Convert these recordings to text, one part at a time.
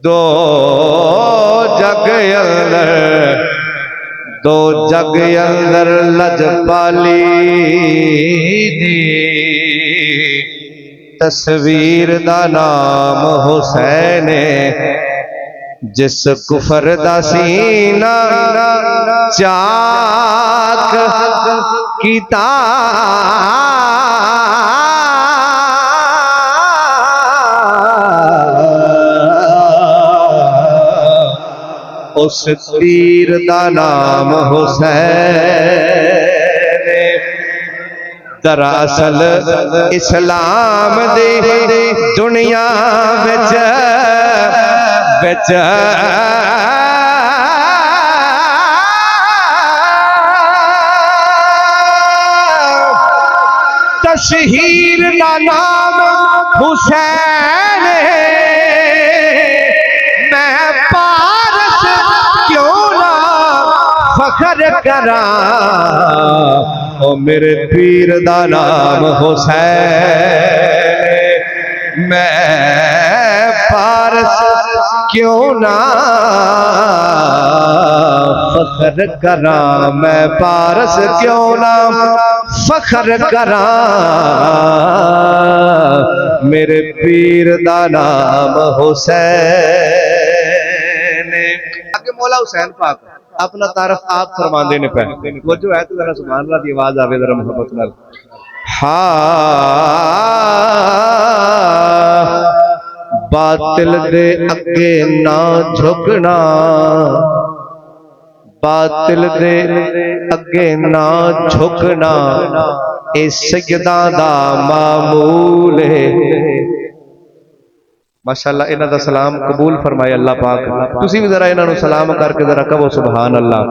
دو جگ اندر لجپالی دی تصویر دا نام حسین جس کفر دا سینہ چاک کیتا اس تیر دا نام حسین دراصل اسلام دی دنیا وچ تشہیر دا نام حسین میں پارس کیوں نہ فخر کراں او میرے پیر دا نام حسین میں پارس کیوں نہ فخر کراں میں پارس کیوں نہ فخر کراں میرے پیر دا نام حسین آگے مولا حسین پاک اپنا تعارف آپ فرما دینے پہ وہ جو ہے تو ذرا سبحان اللہ دی آواز آوے ذرا محبت نال باطل دے اگے نہ جھکنا باطل دے اگے نہ جھکنا اے سیداں دا معمول ہے ماشاءاللہ انہاں دا سلام قبول فرمائے اللہ پاک تسی بھی ذرا انہاں نو سلام کر کے ذرا کہو سبحان اللہ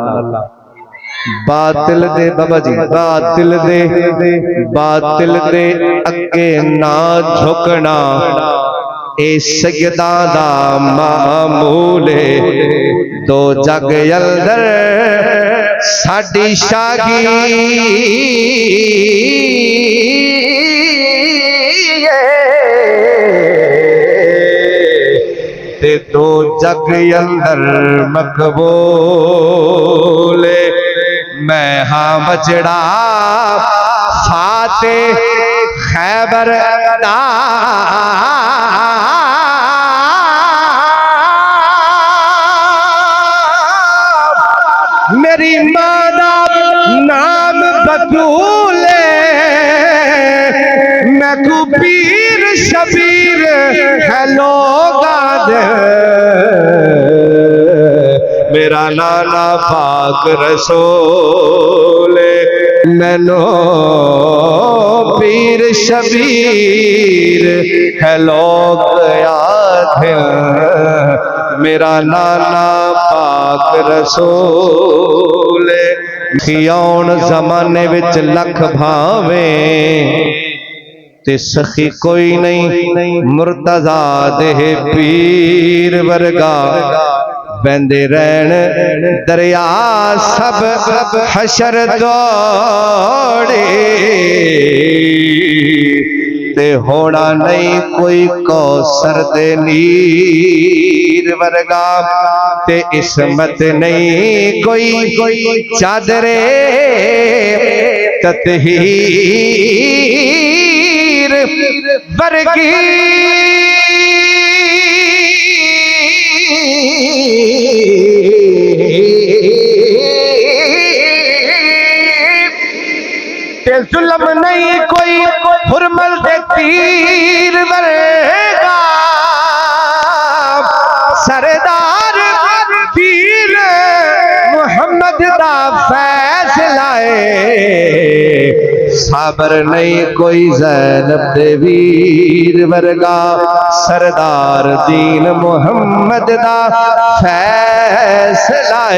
باطل دے بابا جی باطل دے اگے نہ جھکنا اے سیداں دا معمول ہے دو جگ اندر ساڈی شاگی تے دو جگ اندر مقبول میں ہاں بچڑا فاتح خیبر دا میری ماں دا نام بطول میں کو پیر شبیر ہے لوگا دے میرا نانا پاک رسول میں نو پیر شبیر ہے لوگ یاد ہے میرا نانا پاک رسول خیون زمانے وچ لکھ بھاویں تے سخی کوئی نہیں مرتضیٰ دے پیر ورگا بندے رہن دریا سب حشر دوڑے تے ہونا نہیں کوئی کوثر دے نیر ورگا تے عصمت نہیں کوئی چادرے تطہیر ورگی تے ظلم نہیں کوئی حرمل دے تیر ورگا سردار پیر محمد دا فیصلہ صابر نہیں کوئی زینب دے ویر ورگا سردار دین محمد دا فیصلہ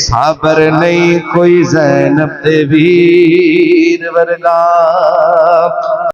صابر نہیں کوئی زینب دے ویر ورگا